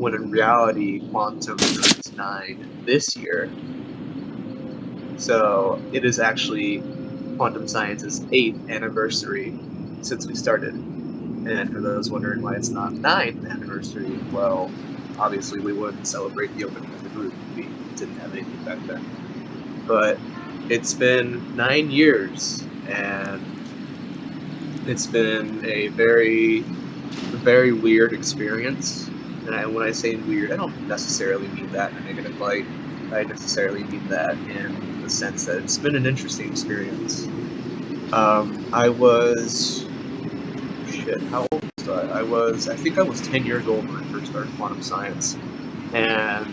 when in reality, Quantum turns 9 this year. So it is actually Quantum Science's 8th anniversary since we started. And for those wondering why it's not 9th anniversary, well, obviously we wouldn't celebrate the opening of the group. We didn't have anything back then. But it's been 9 years, and it's been a very, very weird experience. And when I say weird, I don't necessarily mean that in a negative light. I necessarily mean that in the sense that it's been an interesting experience. I was... Shit, how old was I think I was 10 years old when I first started Quantum Science. And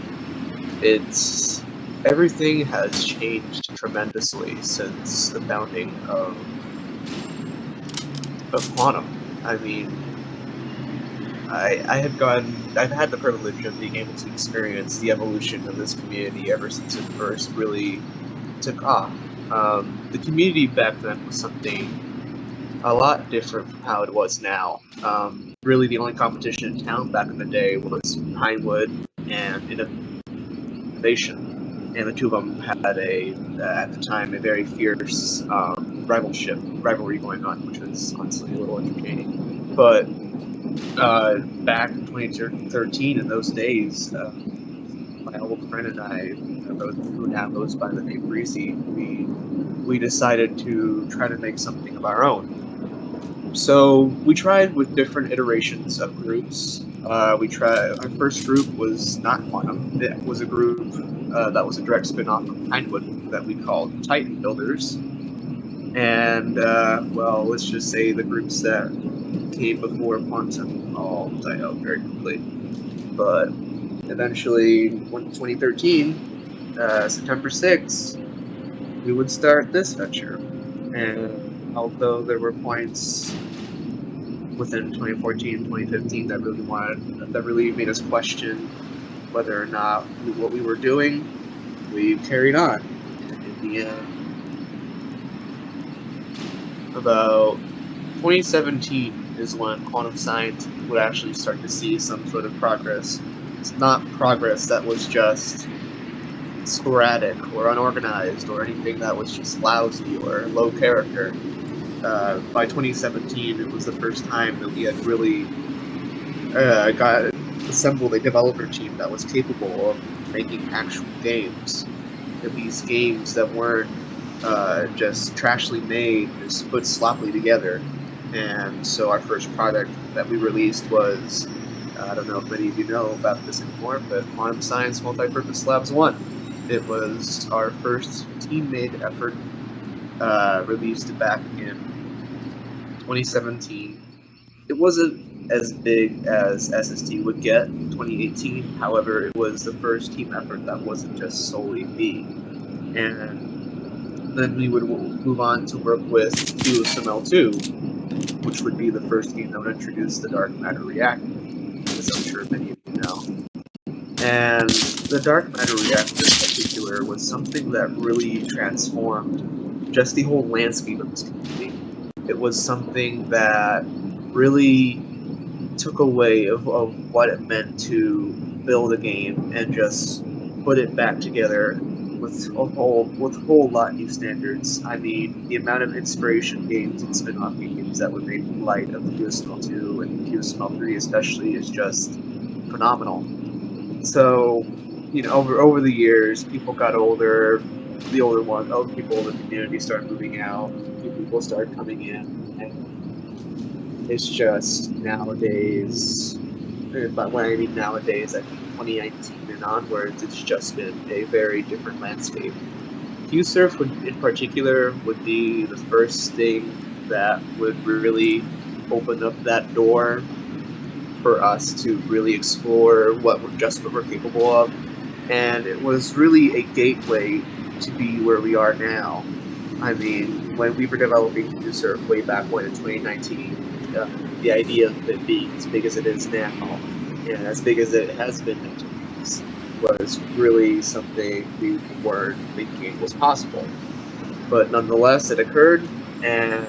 everything has changed tremendously since the founding of Quantum. I mean, I've had the privilege of being able to experience the evolution of this community ever since it first really took off. The community back then was something a lot different from how it was now. Really, the only competition in town back in the day was Pinewood and Innovation, and the two of them had at the time, a very fierce rivalry going on, which was honestly a little entertaining. But back in 2013, in those days, my old friend and I, who now goes by the name Breezy, we decided to try to make something of our own. So we tried with different iterations of groups. Our first group was not Quantum. It was a group that was a direct spin-off of Pinewood that we called Titan Builders. And, well, let's just say the groups that came before Quantum all died out very quickly. But eventually, in 2013, September 6th, we would start this venture. And although there were points within 2014, 2015 that really made us question whether or not what we were doing, we carried on. And in the end, about 2017 is when Quantum Science would actually start to see some sort of progress. It's not progress that was just sporadic or unorganized or anything that was just lousy or low character. By 2017, it was the first time that we had really assembled a developer team that was capable of making actual games. And these games that weren't just trashly made, just put sloppily together. And so our first product that we released was, I don't know if many of you know about this anymore, but Quantum Science Multipurpose Labs 1. It was our first team-made effort, released back in 2017. It wasn't as big as SST would get in 2018. However, it was the first team effort that wasn't just solely me. And then we would move on to work with QSML2, which would be the first game that would introduce the dark matter reactor, as I'm sure many of you know. And the dark matter reactor in particular was something that really transformed just the whole landscape of this community. It was something that really took away of what it meant to build a game and just put it back together with a whole lot of new standards. I mean, the amount of inspiration games and spin-off games that were made in light of QSML2 and QSML3 especially is just phenomenal. So, you know, over the years, people got older. Other people in the community started moving out. New people started coming in, and it's just nowadays. But when I mean nowadays, I mean 2019 and onwards. It's just been a very different landscape. QSurf in particular would be the first thing that would really open up that door for us to really explore what we're capable of, and it was really a gateway to be where we are now. I mean, when we were developing QSurf way back when in 2019, the idea of it being as big as it is now, and as big as it has been in times, was really something we weren't thinking was possible. But nonetheless, it occurred, and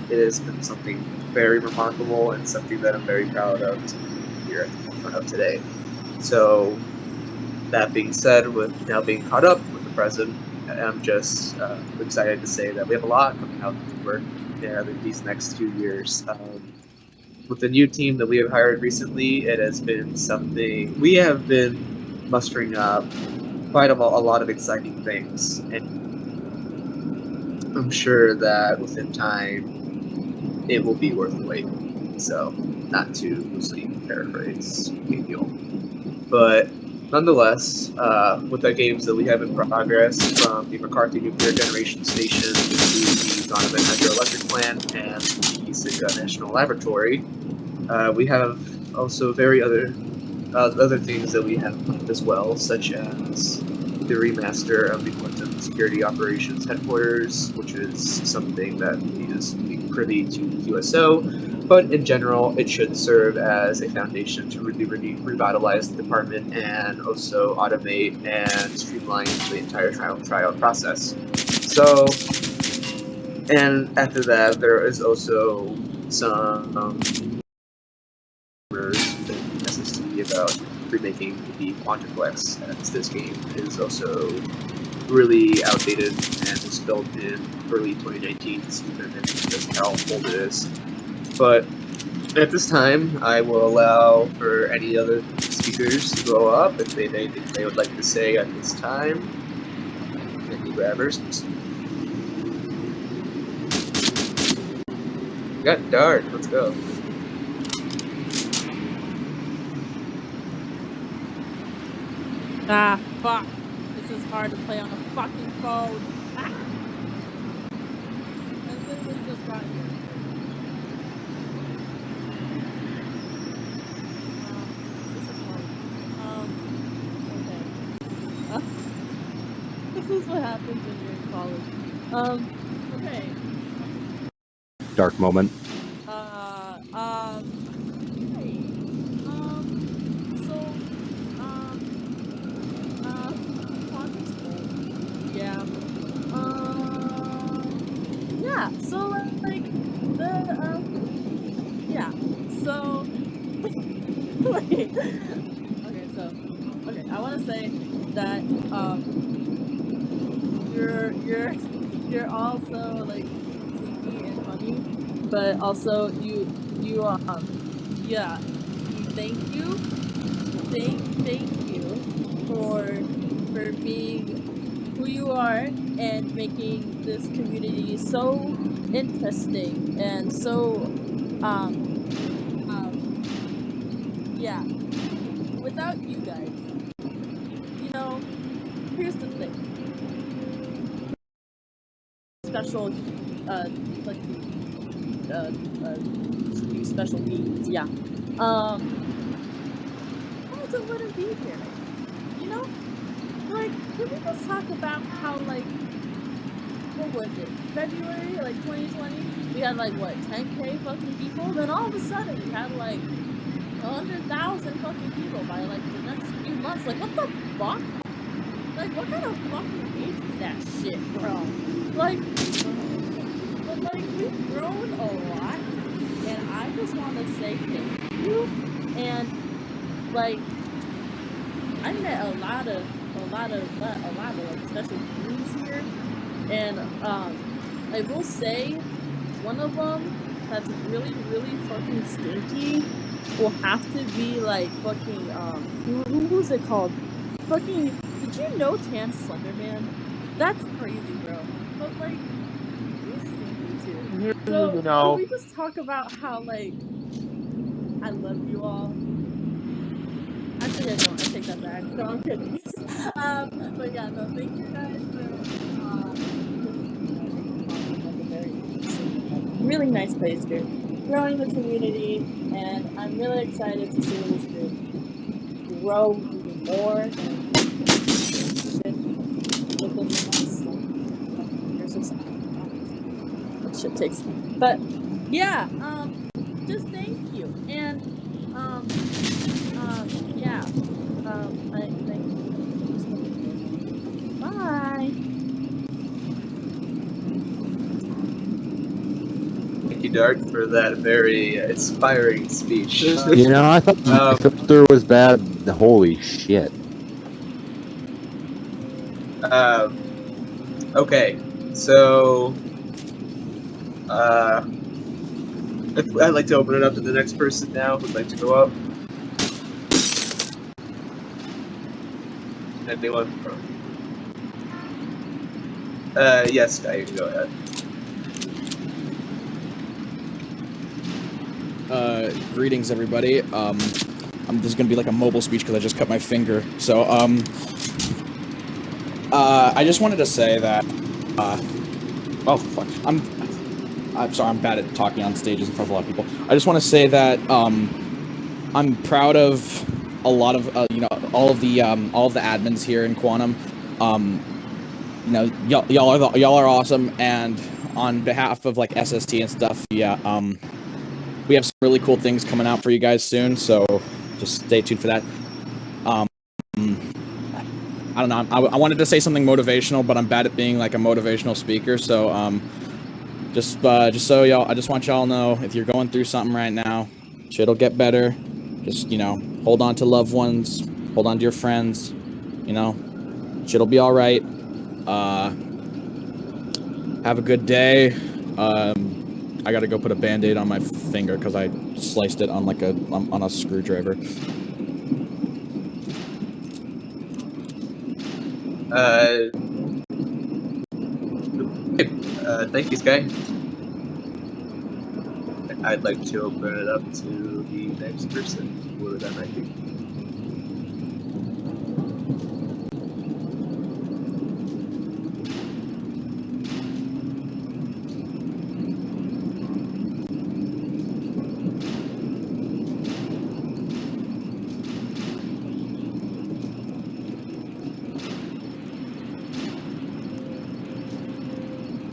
it has been something very remarkable and something that I'm very proud of to be here at the forefront of today. So that being said, with now being caught up with the present, I'm just excited to say that we have a lot coming out to work these next 2 years. With the new team that we have hired recently, it has been something we have been mustering up quite a lot of exciting things, and I'm sure that within time it will be worth the wait. So, not to loosely paraphrase Daniel. But nonetheless, with the games that we have in progress, from the McCarthy Nuclear Generation Station to the Donovan Hydroelectric Plant and the Sitka National Laboratory, we have also other things that we have planned as well, such as the remaster of the Quantum Security Operations Headquarters, which is something that is privy to QSO, but in general, it should serve as a foundation to really revitalize the department and also automate and streamline the entire tryout process. So, and after that, there is also some necessity about remaking the Quantumplex, as this game is also really outdated and was built in early 2019 to see just how old it is. But at this time, I will allow for any other speakers to go up if they have anything they would like to say at this time. Any grabbers? We got Dart. Let's go. Ah, fuck. This is hard to play on a fucking phone. Ah! I literally just got here. This is hard. Okay. This is what happens when you're in college. Okay. Dark moment. Yeah, so like I want to say that you're also like sneaky and funny, but also you thank you for being who you are and making this community so interesting and so without you guys, here's the thing. Special special needs, I wouldn't be here. Like, can we just talk about how, like, what was it? February, like, 2020? We had, like, what, 10K fucking people? Then all of a sudden, we had, like, 100,000 fucking people by, like, the next few months. Like, what the fuck? Like, what kind of fucking hate is that shit, bro? Like, but, like, we've grown a lot, and I just want to say thank you, and, like, I met a lot of like, special beings here, and I will say one of them that's really fucking stinky will have to be like fucking who's it called? Fucking, did you know Tan Slenderman? That's crazy, bro. But like, he's stinky too. So can we just talk about how like I love you all? Actually, I don't. I take that back. No, I'm kidding. But yeah, no, thank you guys for really nice place here, growing the community, and I'm really excited to see this group grow even more within the next years or so. That shit takes me. But yeah, just thank you, and I thank you. Bye. Thank you, Dart, for that very inspiring speech. I thought the filter was bad Holy shit. Okay, so I'd like to open it up to the next person now who'd like to go up. Anyone? Yes, Guy, you can go ahead. Greetings, everybody. This is gonna be like a mobile speech because I just cut my finger. So, I just wanted to say that, oh fuck, I'm sorry, I'm bad at talking on stages in front of a lot of people. I just want to say that, I'm proud of a lot of, all of the admins here in Quantum. Y'all are awesome, and on behalf of like SST and stuff, yeah, we have some really cool things coming out for you guys soon, so just stay tuned for that. I don't know. I wanted to say something motivational, but I'm bad at being like a motivational speaker. So just so y'all, I just want y'all to know if you're going through something right now, shit'll get better. Just hold on to loved ones, hold on to your friends. Shit'll be all right. Have a good day. I gotta go put a band-aid on my finger because I sliced it on like on a screwdriver. Thank you, Sky. I'd like to open it up to the next person, whoever that might be.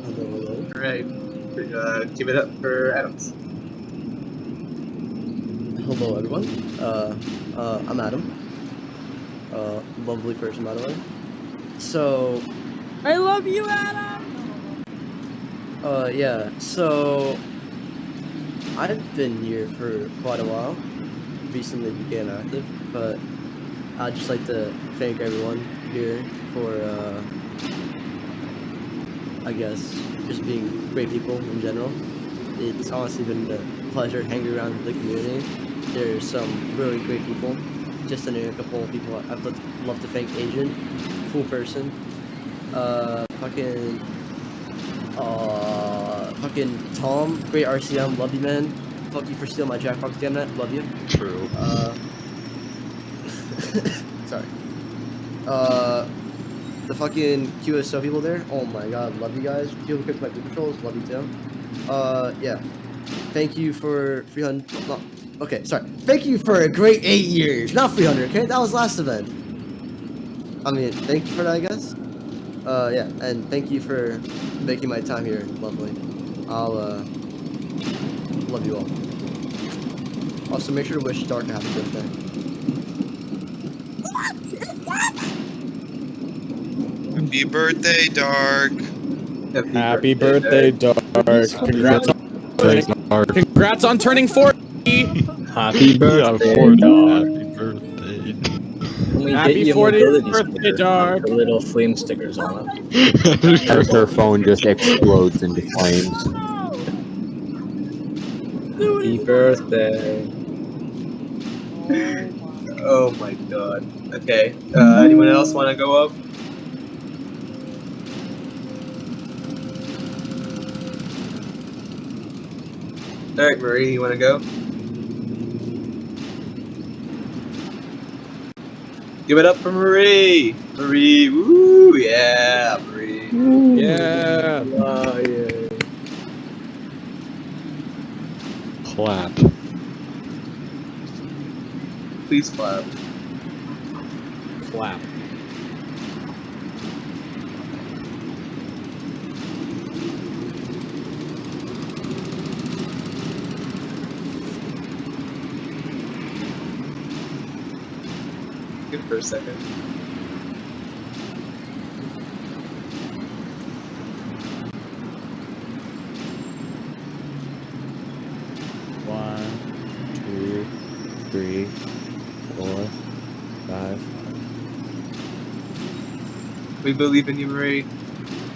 Hello. All right, give it up for Adams. Hello, everyone. I'm Adam. Lovely person, by the way. So, I love you, Adam. No. yeah. So, I've been here for quite a while. Recently became active, but I'd just like to thank everyone here for, I guess, just being great people in general. It's honestly been a pleasure hanging around the community. There's some really great people. Just to name a couple of people, I'd love to thank Agent, cool person. Fucking Tom, great RCM, love you, man. Fuck you for stealing my Jackbox, damn that, love you. True. Sorry. The fucking QSO people there, oh my god, love you guys. People who cooked my Blue Patrols, love you too. Yeah. Thank you for 300. No, okay, sorry. Thank you for a great 8 years. Not 300, okay? That was last event. I mean, thank you for that, I guess. Yeah, and thank you for making my time here lovely. I'll, love you all. Also, make sure to wish Dark a happy birthday. Happy birthday, Dark. Happy birthday, Dark. Congrats on turning 40. Happy birthday, Happy Dark. birthday. Can we Happy get you a 40th mobility birthday, sticker Dark. with the little flame stickers on it? As her phone just explodes into flames. Happy birthday. Oh my god. Okay. Anyone else want to go up? All right, Marie, you want to go? Give it up for Marie. Marie, woo, yeah, Marie. Yeah. Oh, yeah. Clap. Please clap. Clap. Good for a second. One, two, three, four, 5. We believe in you, Marie.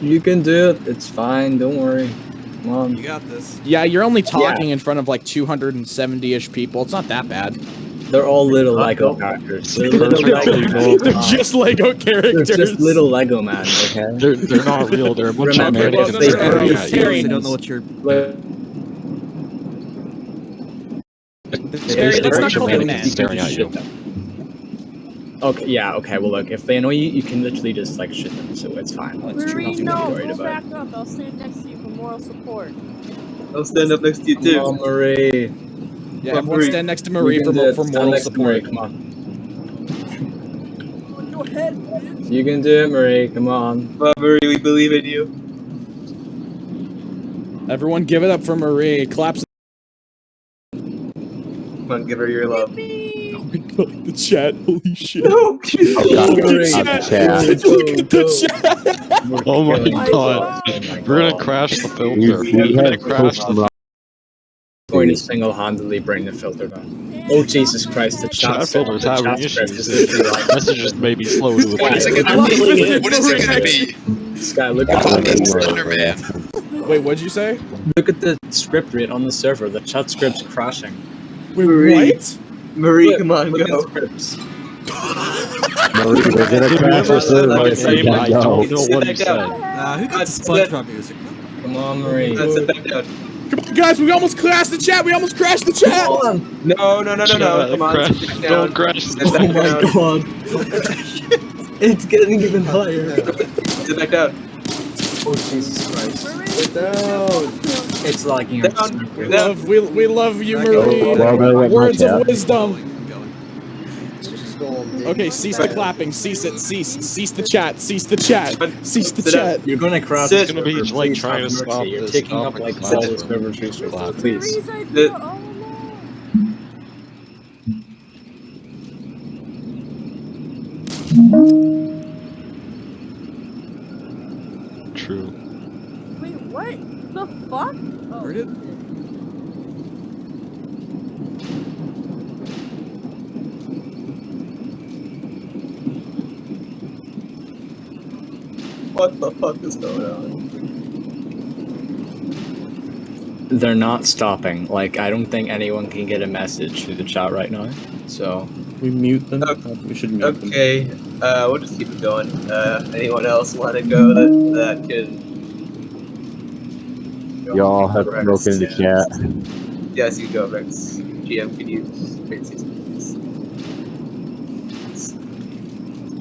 You can do it. It's fine. Don't worry. Come on. You got this. Yeah, you're only talking in front of like 270-ish people. It's not that bad. They're all little Lego Nope. characters. They're They're little perfectly Lego normal. They're just Lego They're characters. just little Lego man. Okay. They're not real. They're a bunch of Remember, mannequins if they staring are at you. serious- They don't know what you're. Terry, let's not call them mannequins men. staring at you. Okay, yeah, okay, well look, if they annoy you, you can literally just like shit them, so it's fine. That's true. Marie, Nothing to be no, worried go about. back up. I'll stand next to you for moral support. I'll stand up next to you Come too. on, Marie. Yeah, everyone stand next to Marie You for can do it. Stand moral next to Marie, support. come on. On your head, bitch. You can do it, Marie, come on. Come on, Marie, we believe in you. Everyone give it up for Marie. Claps. Come on, give her your love. The chat. Holy shit. No, Oh, God, Marie. God, chat. Look at the chat. Oh my Killing god. people. We're gonna crash the filter. We We're gonna have crash Pokemon. the Going to single-handedly bring the filter down. Oh Jesus Christ, the chat chat filter's the having chat issues. script is literally like Messages may be slow to What is it appear. gonna be? What is it gonna be? Sky, look at Wait, what'd you say? look at the script rate on the server. The chat script's crashing. Wait, Marie. what? Marie, Look, come on, look go. at scripts. Marie, we're gonna crash our server. My if we name, I don't don't go. know what he Sit back said. Who got the SpongeBob music? Come on, Marie. Sit back down. Come on, guys, we almost crashed the chat. We almost crashed the chat. No. Come on, Crash. sit back Don't down. crash. Sit back down. god. It's getting even higher. Sit back down. Oh Jesus Christ. Marie, down. It's lagging. Down. We love you, Back Marie. Well, there went my Words of chat. wisdom. Going. Okay, cease the clapping. Cease it. Cease the chat. Cease the chat. Cease the Sit down. chat. You're gonna crash. Sit. It's gonna be the server, like please trying have to mercy. stop You're this. taking Stop up and like clap all the for server's This resources. was Please. Marie's idea all along. True. Wait, what the fuck? Oh, Heard it? What the fuck is going on? They're not stopping. Like, I don't think anyone can get a message through the chat right now. So We mute them. Okay. We should mute them. Okay, we'll just keep it going. Anyone else want to go that can? Y'all have broken the chat. Yes, you go, Rex. GM, can you create season, please?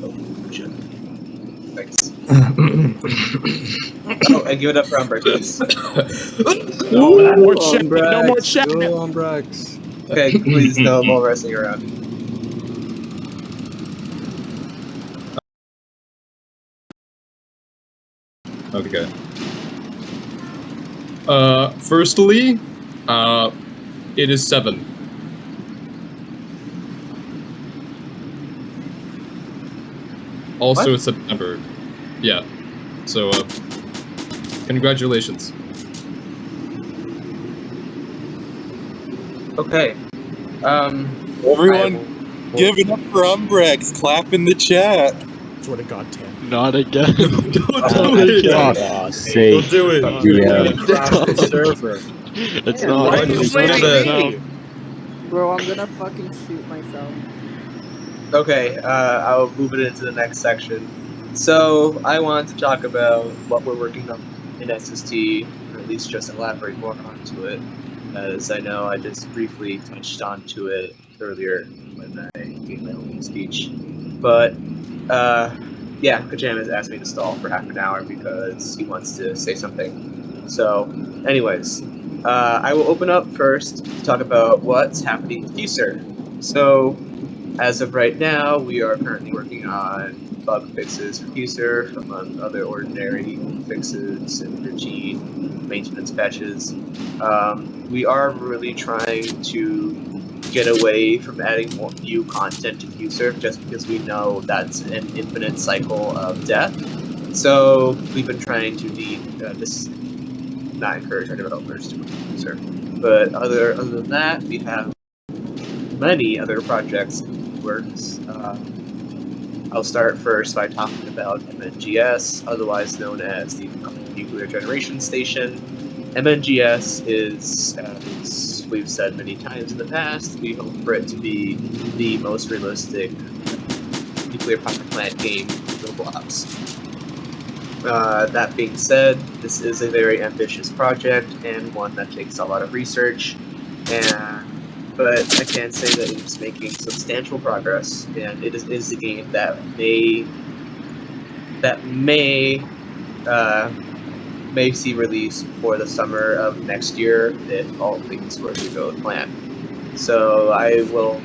Oh, shit. Thanks. Oh, and give it up for Umber, please. No more chat. No more chat. Go on, Brax. Okay, please, no more wrestling around. Okay. Firstly, it is 7. Also, What? it's September. Yeah. So, congratulations. Okay. Everyone, give it up for Umbrex. Clap in the chat. Swear to God, Tam. Not again. Don't do it. Fuck's sake. Don't do it. Yeah. Crash the server. It's Man, not. why It's did you not say now. me? bro, I'm gonna fucking shoot myself. Okay, I'll move it into the next section. So, I want to talk about what we're working on in SST, or at least just elaborate more onto it, as I know I just briefly touched onto it earlier when I gave my opening speech. But, yeah, Kajam has asked me to stall for half an hour because he wants to say something. So, anyways, I will open up first to talk about what's happening with QSurf. So, as of right now, we are currently working on bug fixes for QSurf, among other ordinary fixes and routine maintenance patches. We are really trying to get away from adding more new content to QSurf just because we know that's an infinite cycle of death. So we've been trying to just not encourage our developers to work on QSurf. But other than that, we have many other projects works. I'll start first by talking about MNGS, otherwise known as the Nuclear Generation Station. MNGS is, as we've said many times in the past, we hope for it to be the most realistic nuclear power plant game in Roblox. That being said, this is a very ambitious project and one that takes a lot of research, but I can say that it's making substantial progress, and it is a game that may see release before the summer of next year if all things were to go as planned. So I will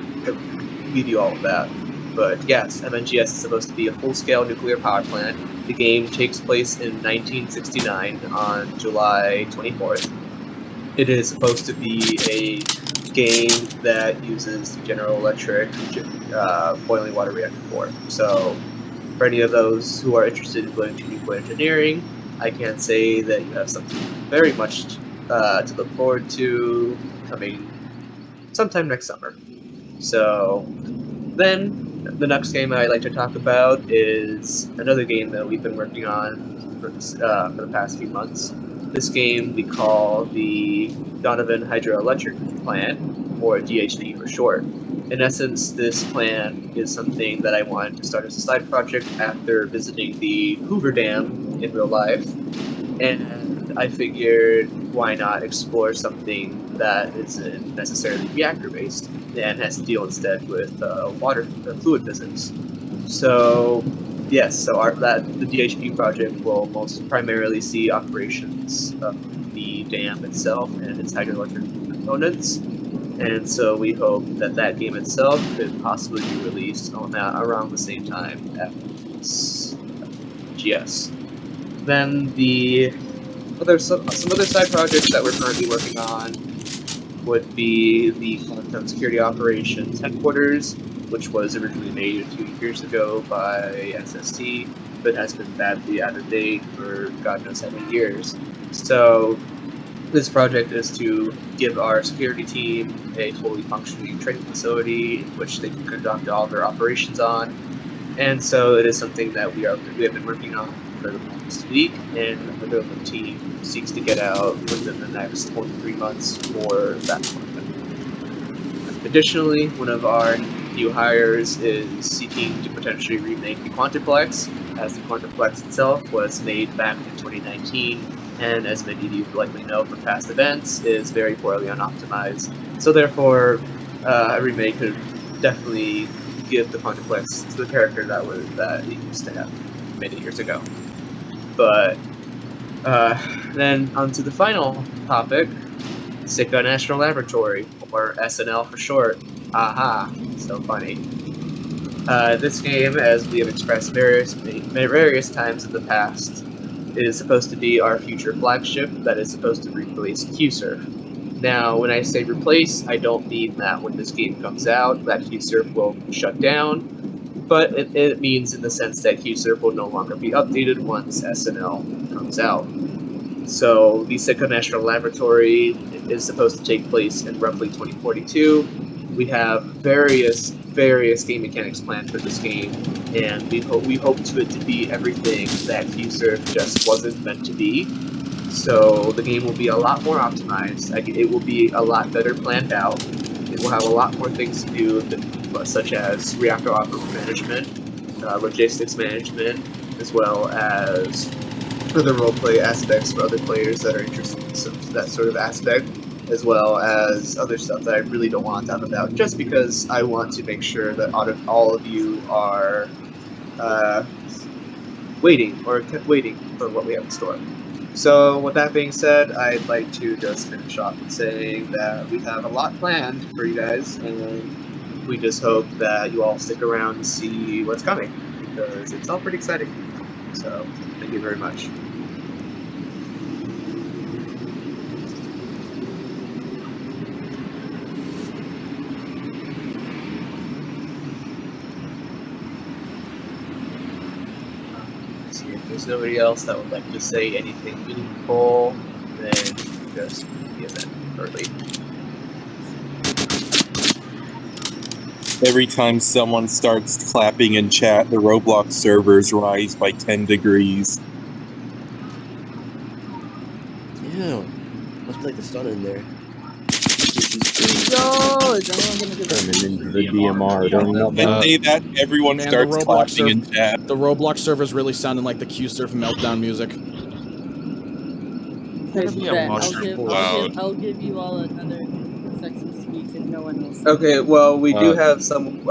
give you all of that. But yes, MNGS is supposed to be a full-scale nuclear power plant. The game takes place in 1969 on July 24th. It is supposed to be a game that uses the General Electric boiling water reactor 4. So for any of those who are interested in going to nuclear engineering, I can say that you have something very much to look forward to coming sometime next summer. So then the next game I'd like to talk about is another game that we've been working on for the past few months. This game we call the Donovan Hydroelectric Plant, or DHP for short. In essence, this plan is something that I wanted to start as a side project after visiting the Hoover Dam in real life, and I figured why not explore something that isn't necessarily reactor-based and has to deal instead with fluid physics. So yes, the DHP project will most primarily see operations of the dam itself and its hydroelectric components. And so we hope that that game itself could possibly be released around the same time as GS. Then some other side projects that we're currently working on would be the Quantum Security Operations Headquarters, which was originally made a few years ago by SST, but has been badly out of date for God knows how many years. So this project is to give our security team a fully functioning training facility in which they can conduct all their operations on. And so it is something that we have been working on for the past week, and the development team seeks to get out within the next 23 months for that project. Additionally, one of our new hires is seeking to potentially remake the Quantiplex, as the Quantiplex itself was made back in 2019, and as many of you likely know from past events, is very poorly unoptimized. So therefore, a remake could definitely give the Quantiplex to the character that it used to have many years ago. But then onto the final topic, Sika National Laboratory, or SNL for short. Aha, so funny. This game, as we have expressed various times in the past, is supposed to be our future flagship that is supposed to replace QSurf. Now, when I say replace, I don't mean that when this game comes out, that QSurf will shut down, but it means in the sense that QSurf will no longer be updated once SNL comes out. So, the Sika National Laboratory is supposed to take place in roughly 2042. We have various game mechanics planned for this game, and we hope it to be everything that QSurf just wasn't meant to be. So the game will be a lot more optimized. It will be a lot better planned out. It will have a lot more things to do, such as reactor operations management, logistics management, as well as other roleplay aspects for other players that are interested in that sort of aspect, as well as other stuff that I really don't want to talk about, just because I want to make sure that all of you are waiting for what we have in store. So with that being said, I'd like to just finish off with saying that we have a lot planned for you guys, and we just hope that you all stick around to see what's coming, because it's all pretty exciting. So thank you very much. If there's nobody else that would like to say anything meaningful, then just give it early. Every time someone starts clapping in chat, the Roblox servers rise by 10 degrees. Damn. Must be like the sun in there. Yo, is anyone gonna give Turning us into the DMR during The day that everyone Man, starts the Roblox clapping in chat. The Roblox server's really sounding like the Q-Surf meltdown music. I'll give you all another sexy speech if no one else. Okay, well, we do have some.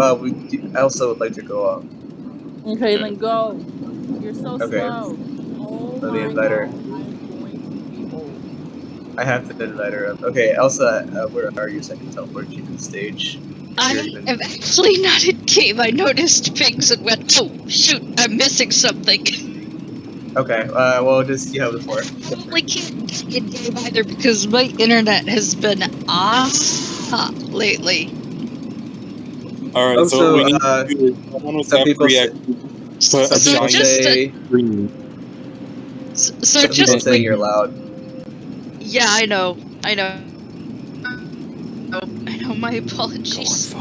Elsa would like to go up. Okay, then go. You're so Okay. slow. Oh Let me my invite her. god, I'm going to be old. I have to invite her up. Okay, Elsa, where are you? So I can teleport you to the stage. I am actually not in game. I noticed pigs and went, oh, shoot, I'm missing something. Okay, well, just you have the floor. Probably can't get in game either because my internet has been off lately. Alright, so what we need to do is someone with some people F-React put a So giant just screen. So some people just say you're loud. Yeah, I know. I know, my apologies.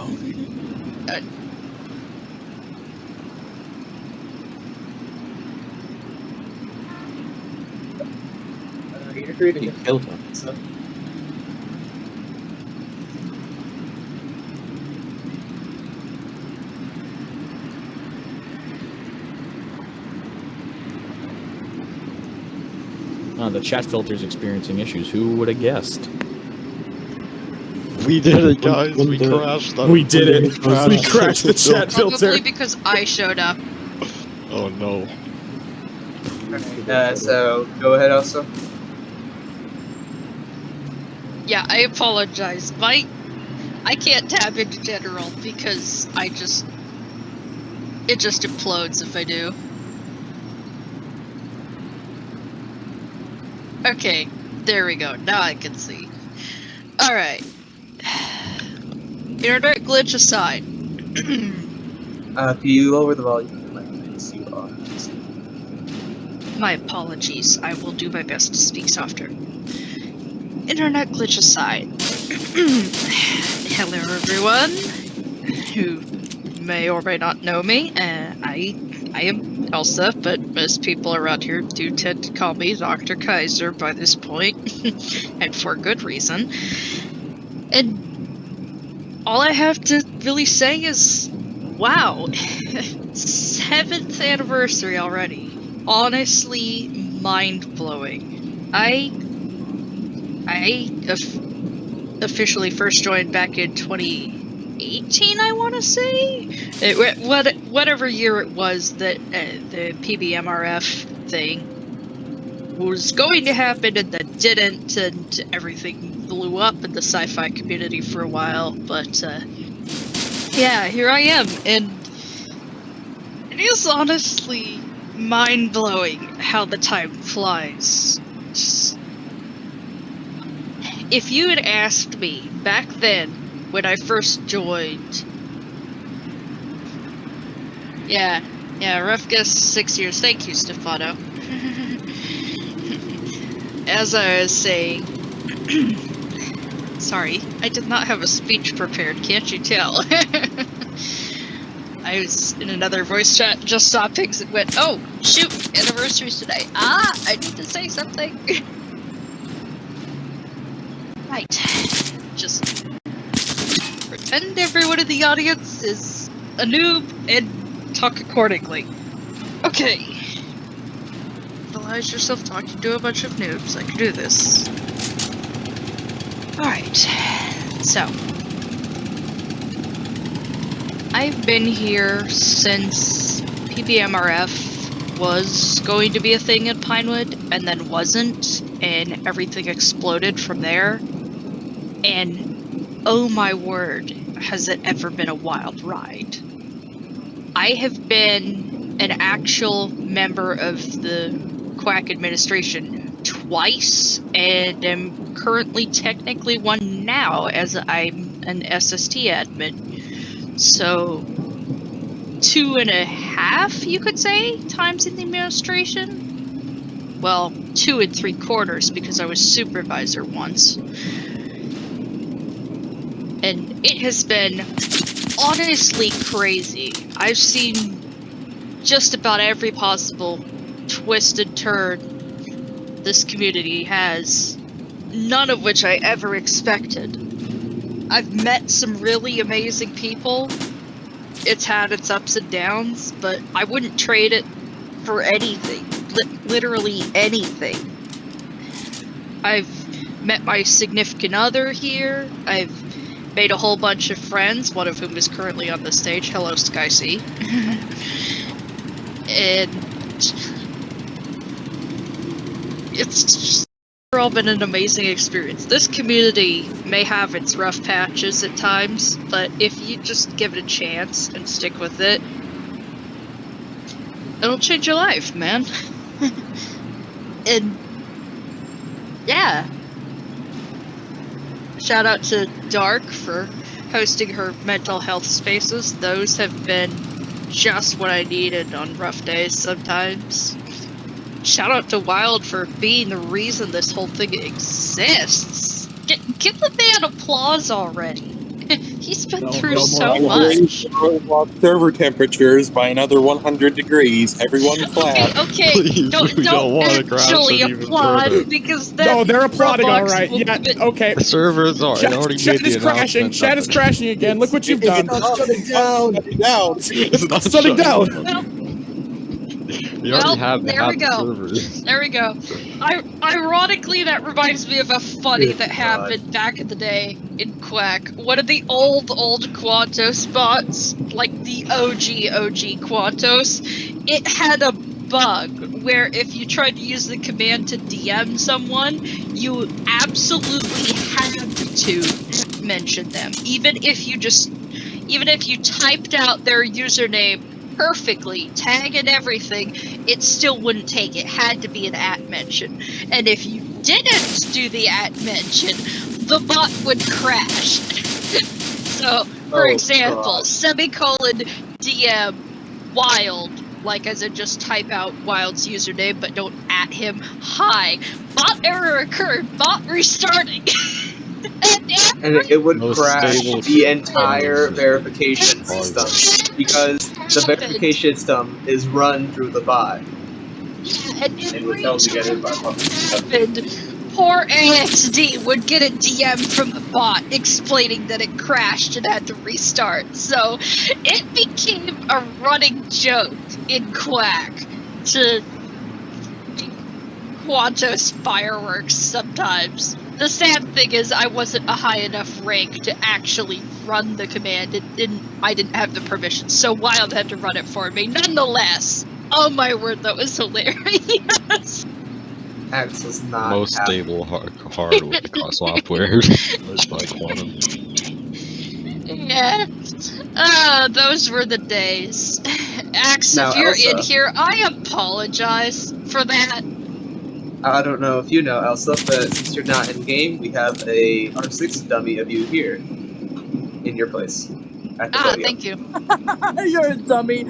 You're free to kill him. So. The chat filter's experiencing issues. Who would have guessed? We did it, guys. We crashed. We did it. We crashed the chat filter. Probably because I showed up. Oh no. So go ahead, Elsa. Yeah, I apologize. I can't tab into general because it just implodes if I do. Okay, there we go. Now I can see. Alright. Internet glitch aside. Can you lower the volume? You are. My apologies. I will do my best to speak softer. Internet glitch aside. Hello everyone who may or may not know me. I am Elsa, but most people around here do tend to call me Dr. Kaiser by this point, and for good reason. And all I have to really say is, wow, 7th anniversary already. Honestly, mind-blowing. I officially first joined back in 2018, I want to say? Whatever year it was that the PBMRF thing was going to happen and then didn't, and everything blew up in the sci-fi community for a while, but yeah, here I am, and it is honestly mind-blowing how the time flies. If you had asked me back then, when I first joined... Yeah, rough guess 6 years. Thank you, Stefano. As I was saying... Sorry, I did not have a speech prepared, can't you tell? I was in another voice chat, just saw pigs and went, oh, shoot, anniversary's today. Ah, I need to say something. Right. Just pretend everyone in the audience is a noob and talk accordingly. Okay. Visualize yourself talking to a bunch of noobs. I can do this. Alright. So. I've been here since PBMRF was going to be a thing in Pinewood, and then wasn't, and everything exploded from there. And oh my word, has it ever been a wild ride. I have been an actual member of the Quack administration twice, and am currently technically one now, as I'm an SST admin. So, 2.5, you could say, times in the administration? Well, 2 3/4 because I was supervisor once. And it has been honestly crazy. I've seen just about every possible twist and turn this community has, none of which I ever expected. I've met some really amazing people. It's had its ups and downs, but I wouldn't trade it for anything. Literally anything. I've met my significant other here. I've made a whole bunch of friends, one of whom is currently on the stage. Hello, Sky C. And it's just overall been an amazing experience. This community may have its rough patches at times, but if you just give it a chance and stick with it, it'll change your life, man. And yeah. Shout out to Dark for hosting her mental health spaces. Those have been just what I needed on rough days sometimes. Shout out to Wild for being the reason this whole thing exists. Give the man applause already. He's been through so much. Server temperatures by another 100 degrees. Everyone clap. Okay, Please, don't we don't wanna crash actually it even applaud further. because that No, they're applauding all Roblox right. will Yeah, commit- okay. The servers are already Chat made the is crashing. announcement. Chat is crashing again. Look what you've done. Stop shutting down. It's not shutting down. We already have there we the go. servers. There we go. Ironically, that reminds me of a funny Good that God. happened back in the day in Quack. One of the old Quantos bots, like the OG Quantos, it had a bug where if you tried to use the command to DM someone, you absolutely had to mention them. Even if you typed out their username perfectly, tag and everything, it still wouldn't take. It had to be an @ mention. And if you didn't do the @ mention, the bot would crash. So, for example, God. semicolon DM Wild, like as in just type out Wild's username, but don't @ him. Hi, bot error occurred, bot restarting. And it would Most crash stable the entire system. verification system because the verification system is run through the bot. Yeah, and It every was held together by time public. this happened, poor AXD would get a DM from the bot explaining that it crashed and had to restart. So it became a running joke in Quack to Quantos fireworks sometimes. The sad thing is I wasn't a high enough rank to actually run the command. I didn't have the permission, so Wild had to run it for me. Nonetheless, oh my word, that was hilarious. Axe was not Most happy. stable hardware software by Quantum. Yeah. Those were the days. Axe, Now, if you're Elsa. in here, I apologize for that. I don't know if you know, Elsa, but since you're not in game, we have a R6 dummy of you here in your place at the podium. Thank you. You're a dummy.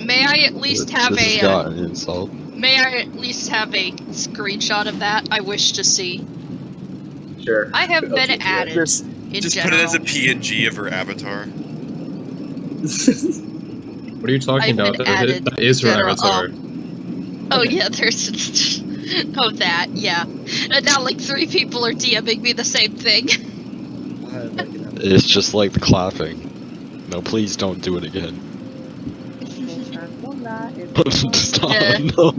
May I at least have This has got an insult. May I at least have a screenshot of that? I wish to see. Sure. I have been Okay, added Just in put general. it as a PNG of her avatar. What are you talking I've about? been added That is her general- avatar. Oh yeah, there's that, yeah. And now like 3 people are DMing me the same thing. It's just like the clapping. No, please don't do it again. Stop, Yeah. no.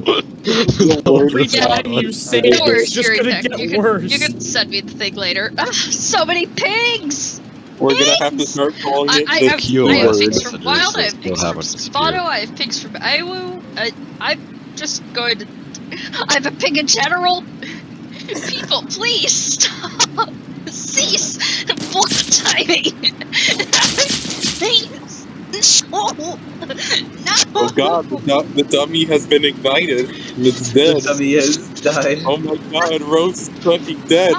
Every time you say it, it's just gonna get worse. You can send me the thing later. So many pings! We're gonna have to start calling it I the have keyword. pics from Wild, I have still pics from haven't Spotto, I have pics from Aiwu, I'm just going to... I have a ping in general! People, please stop! Cease! Block timing! Please! No! No! Oh god, the dummy has been ignited. And it's The dead. dummy has died. Oh my god, Rose is fucking dead.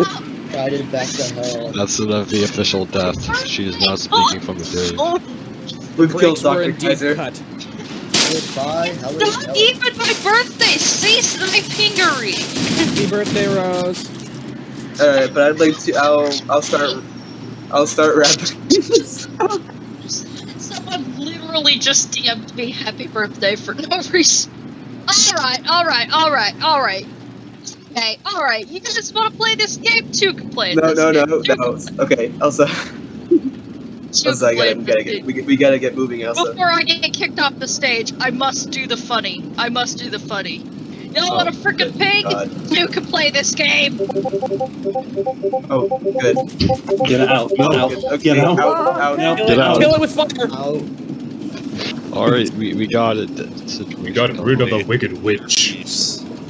Guided back to hell. That's the official death. She is not speaking from the grave. We've killed Brakes were Dr. indeed Kaiser. cut. Goodbye, hello, Not even my birthday! Cease my pingery! Happy birthday, Rose. Alright, but I'd like to. I'll start wrapping. Someone literally just DM'd me happy birthday for no reason. Alright. Okay, alright. You guys want to play this game? Two can play No. this game. Okay, Elsa. Elsa, we gotta get moving, Elsa. Before I get kicked off the stage, I must do the funny. Y'all want a freaking pig? God. You can play this game. Oh, good. Get out. Get out. Okay, Get out. out. Get out. Kill it with fire. Alright, we got it. We got rid of the wicked witch.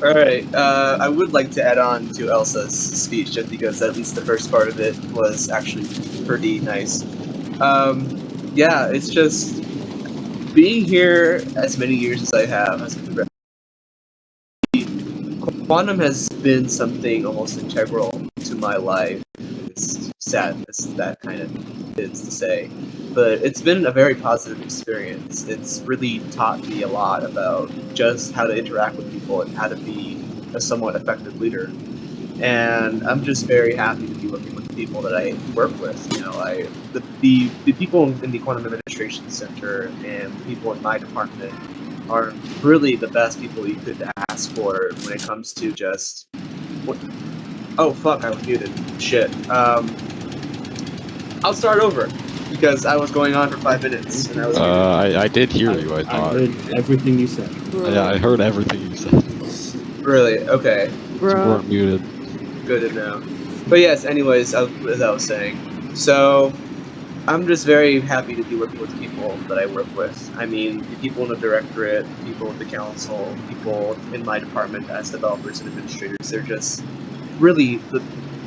Alright, I would like to add on to Elsa's speech just because at least the first part of it was actually pretty nice. Yeah, it's just being here as many years as I have as a progressive. Quantum has been something almost integral to my life. It's sad as that kind of is to say, but it's been a very positive experience. It's really taught me a lot about just how to interact with people and how to be a somewhat effective leader. And I'm just very happy to be working with the people that I work with. You know, the people in the Quantum Administration Center and the people in my department are really the best people you could ask for when it comes to just what. Oh fuck! I was muted. Shit. I'll start over because I was going on for 5 minutes and I was. I did hear you. I thought. I heard everything you said. Yeah, I heard everything you said. Really? Okay. You weren't muted. Good to know. But yes, anyways, as I was saying, so I'm just very happy to be working with the people that I work with. I mean, the people in the directorate, people in the council, people in my department as developers and administrators, they're just really the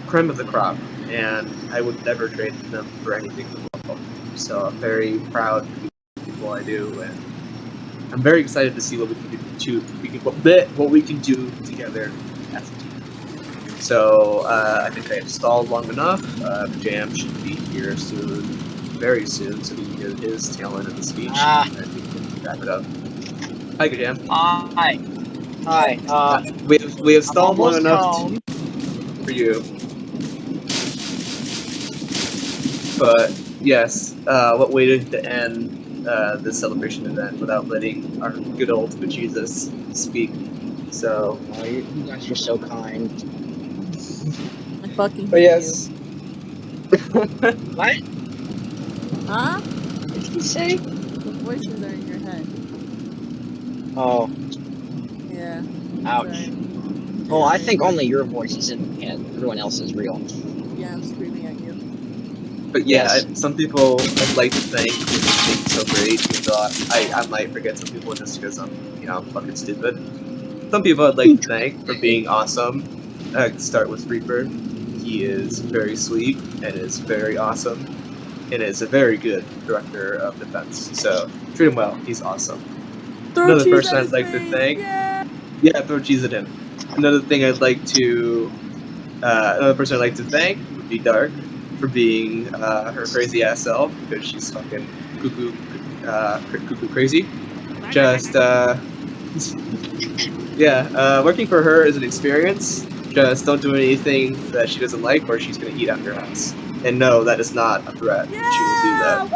creme of the crop, and I would never trade them for anything in the world. So I'm very proud to be the people I do, and I'm very excited to see what we can do together as a team. So I think I have stalled long enough. Jam should be here soon, very soon, so we can get his tail end of the speech and we can wrap it up. Hi, Jam. Hi. We have stalled long enough for you. But yes, what way to end this celebration event without letting our good old Jesus speak? So you guys are so kind. I fucking hate but yes. What? Huh? What did you say? The voices are in your head. Oh. Yeah. Ouch. Sorry. Well, I think only your voice is in my head. Everyone else is real. Yeah, I'm screaming at you. But yeah, Yes. some people I'd like to thank for being so great, even though I might forget some people just because I'm fucking stupid. Some people I'd like to thank for being awesome. Start with Reaper. He is very sweet and is very awesome and is a very good director of defense. So treat him well. He's awesome. Another person I'd like to thank. Yeah, throw cheese at him. Another person I'd like to thank would be Dark for being her crazy ass self because she's fucking cuckoo crazy. Just working for her is an experience. Just don't do anything that she doesn't like or she's gonna eat out your house. And no, that is not a threat. She will do that.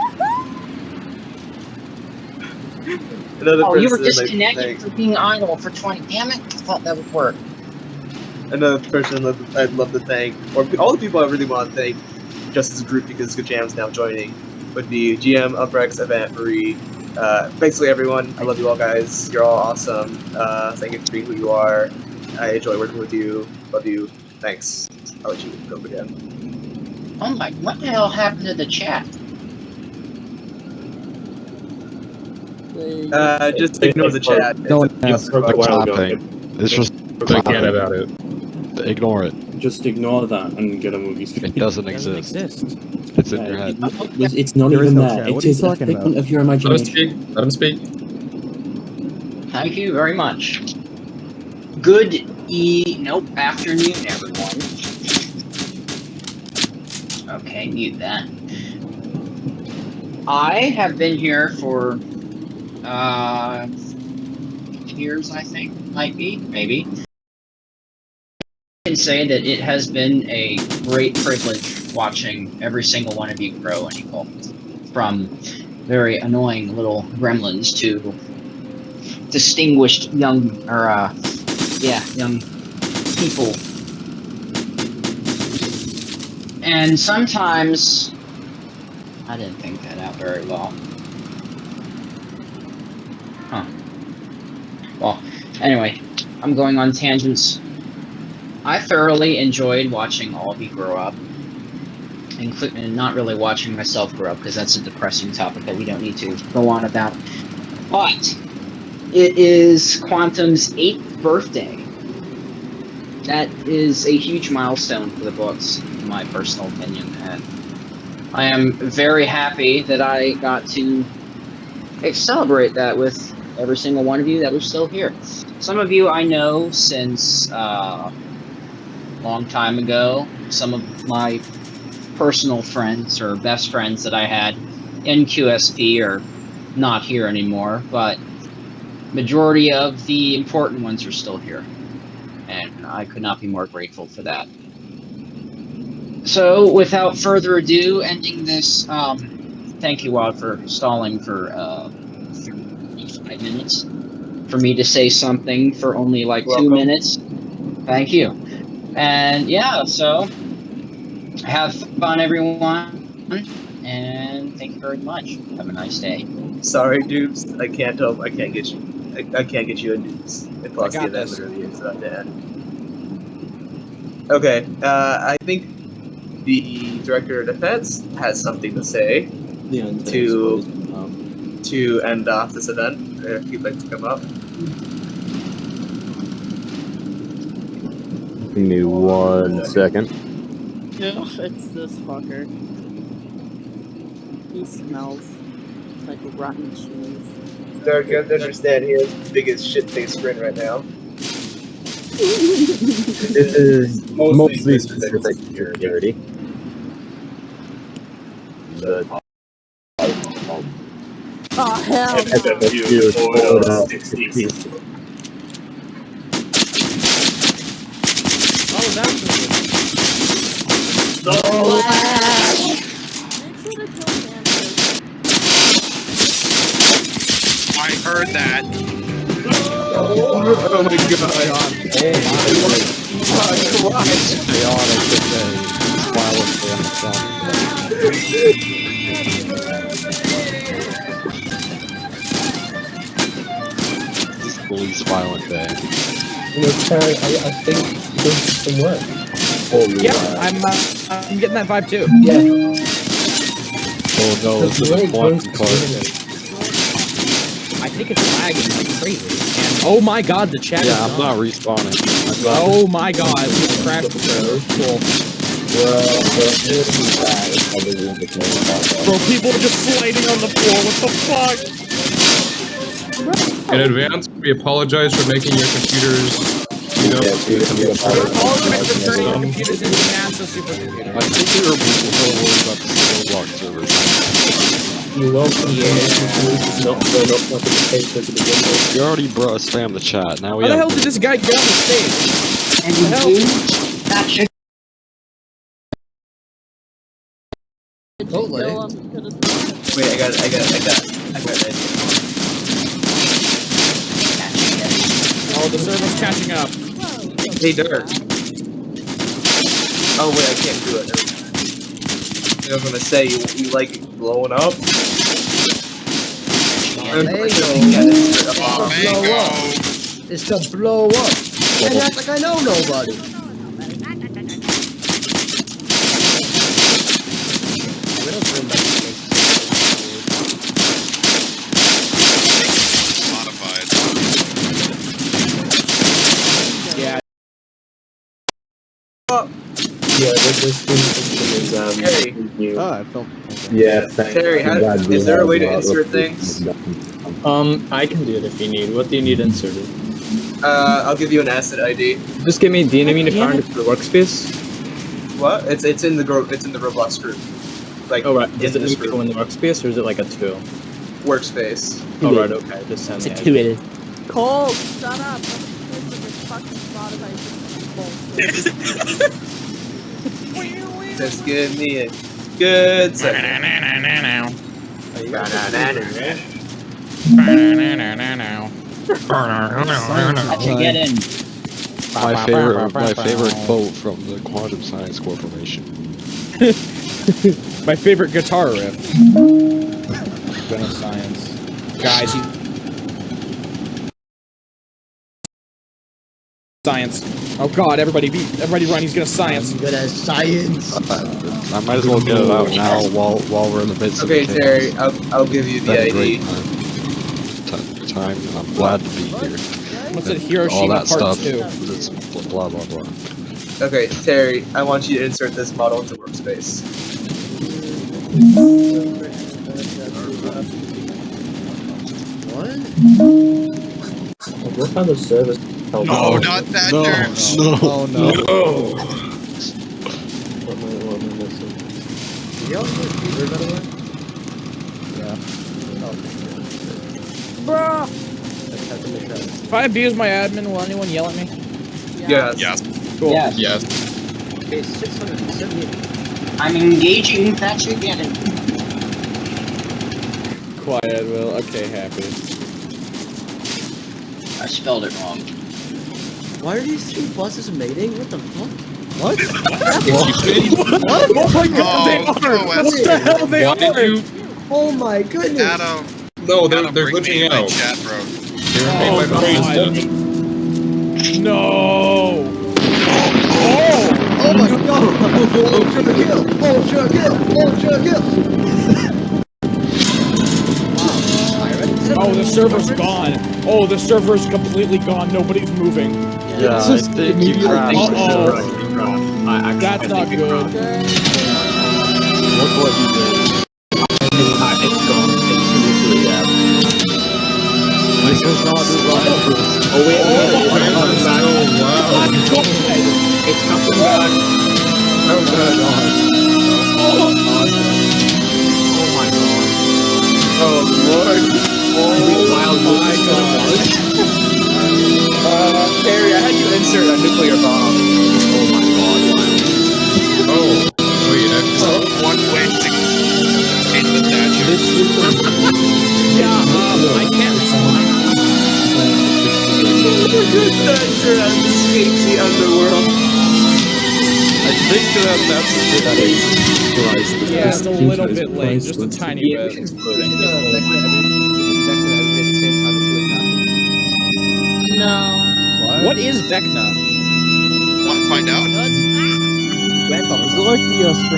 Another you were person disconnected for being idle for 20. Damn it! I thought that would work. Another person I'd love to thank, or all the people I really want to thank, just as a group because Good Jam's now joining, would be GM, Uprex, Event, Marie. Basically everyone. I love you all, guys. You're all awesome. Thank you for being who you are. I enjoy working with you. Love you. Thanks. I'll let you go again. Oh my! What the hell happened to the chat? Just ignore the chat. It's just forget about it. Ignore it. Just ignore that and get a movie screen. It doesn't exist. It's in your head. It's not even there. It is a figment of your imagination. Let him speak. Thank you very much. Afternoon, everyone. Okay, mute that. I have been here for years, I think. Maybe. can say that it has been a great privilege watching every single one of you grow and evolve, from very annoying little gremlins to distinguished young young people. And sometimes I didn't think that out very well. Huh. Well, anyway, I'm going on tangents. I thoroughly enjoyed watching all of you grow up, and not really watching myself grow up, because that's a depressing topic that we don't need to go on about. But it is Quantum's 8th birthday. That is a huge milestone for the books, in my personal opinion, and I am very happy that I got to celebrate that with every single one of you that was still here. Some of you I know since long time ago. Some of my personal friends or best friends that I had in QSP are not here anymore, but majority of the important ones are still here, and I could not be more grateful for that. So, without further ado, ending this, thank you, Wild, for stalling for 35 minutes. For me to say something for only like 2 minutes. Thank you. And yeah, so have fun, everyone, and thank you very much. Have a nice day. Sorry, Dupes. I can't get you. I can't get you a Dupes. It plus the event literally is about to end. Okay, I think the Director of Defense has something to say to end off this event, if you'd like to come up. Give me 1 second. It's this fucker. He smells like rotten cheese. Dark, you have to understand, he has the biggest shit-faced grin right now. This is mostly specific security. Oh, hell no. Oh, that's the flash! I heard that. Oh my god. Police violent day. You know, Terry, I think you're doing some work. Yeah, I'm getting that vibe too. Yeah. Oh no, it's a quantum card. I think it's lagging like crazy. And oh my god, the chat is I'm gone. not respawning. Oh my god, it's crashed the server. Cool. Bro, people are just sliding on the floor, what the fuck? In advance, we apologize for making your computers, you know, All of it for turning your computers into NASA supercomputers. I think we were worried about the Roblox server. You're welcome. You already brought us spam the chat. Now we How the have hell did this guy get on the stage? And that should Totally. Wait, I got it. Oh, the server's catching up. Hey, Dirt. Oh wait, I can't do it. I was gonna say, you like it blowing up? It's to blow up. And act like I know nobody. Yeah. Yeah, this thing is new. Oh, I felt. Yeah, Terry, is there a way to insert things? I can do it if you need. What do you need inserted? I'll give you an asset ID. Just give me. Do you need me to find it for the workspace? What? It's in the Roblox group. Like, oh right. in Is it this in group. the workspace or is it like a 2? Workspace. Oh right. Okay. Just send me. Cole, shut up. Fucking Spotify. Just give me a good second. How'd you get in? My favorite quote from the Quantum Science Corporation. My favorite guitar riff. Gonna science. Guys, science. Oh god, everybody run, he's gonna science. I'm good at science. I might as well get it out now while we're in the midst of the chaos. Terry, I'll give you the ID. Time. I'm glad to be here. What's it, Hiroshima All that Part stuff. 2? It's blah blah blah. Okay, Terry, I want you to insert this model into workspace. What? What kind of service? No, not that nurse. No. Oh no. What am I missing? Did y'all hear Peter, by the way? Yeah. Bruh! I just have to make that. If I abuse my admin, will anyone yell at me? Yes. Yes. Cool. Yes. Yes. Okay, 678. I'm engaging that you get it. Quiet, Will. Okay, happy. I spelled it wrong. Why are these two buses mating? What the fuck? What? What? Oh my god, they are! What the hell, they Why did are? you? Oh my goodness! Adam. No, they're Adam, bring me glitching my out. chat, bro. They're Oh, made by God. Bethesda. No! Oh my god! Ultra kill! Ultra kill! Ultra kill! Oh, the server's gone. Oh, the server's completely gone. Nobody's moving. Yeah, I think you crashed. Uh-oh. That's not good. Look what you did. It's gone. It's literally out. This was not designed for this. Oh wait, Why is it so loud? it's coming back. Oh god. Oh my god. Oh lord. Wow, my god. Terry, I had you insert a nuclear bomb. Oh my god, wow. Oh, wait, One way to hit the Thatcher. Yeah, I can't respond. Thatcher has escaped the underworld. I think that's a good idea. Yeah, it's a little bit late, just a tiny bit. We should Vecna everybody at the same time and see what happens. No. What is Vecna? Want to find out?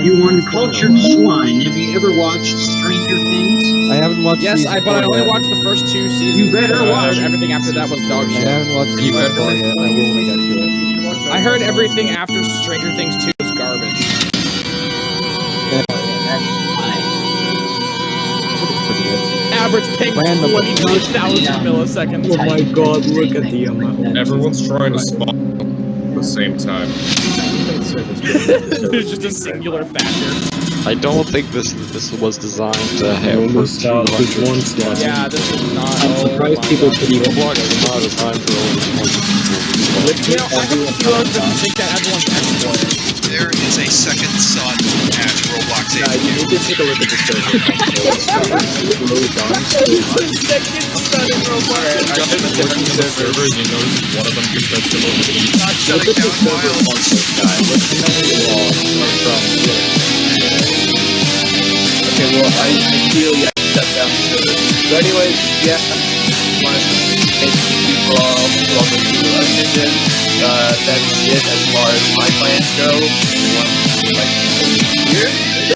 You uncultured swine. Have you ever watched Stranger Things? I haven't watched. Yes, season but I four only yet. watched the first 2 seasons. You better watch it. Everything after that was dog I shit. haven't watched You season better. 4 yet. I will when I get to it. I heard everything after Stranger Things 2 was garbage. Average ping Random. 20,000 milliseconds. Oh my god, look at the amount. everyone's trying to spawn at the same time. There's just a singular factor. I don't think this was designed to have Almost for out with 200. one step. Yeah, this is not. I'm surprised people could even. Roblox is not designed for over 200 people. You know, I have a feeling that you think that everyone's exploiting. There is a second sun at Roblox You HQ. need to take a look at the server. Guys, looking at the servers, you notice one of them gets vegetables. Not shutting down files. Okay, well, I feel you shut down the server. So anyways, yeah, I want to thank you for all welcome to Attention. That's it as far as my plans go. If you want to like here.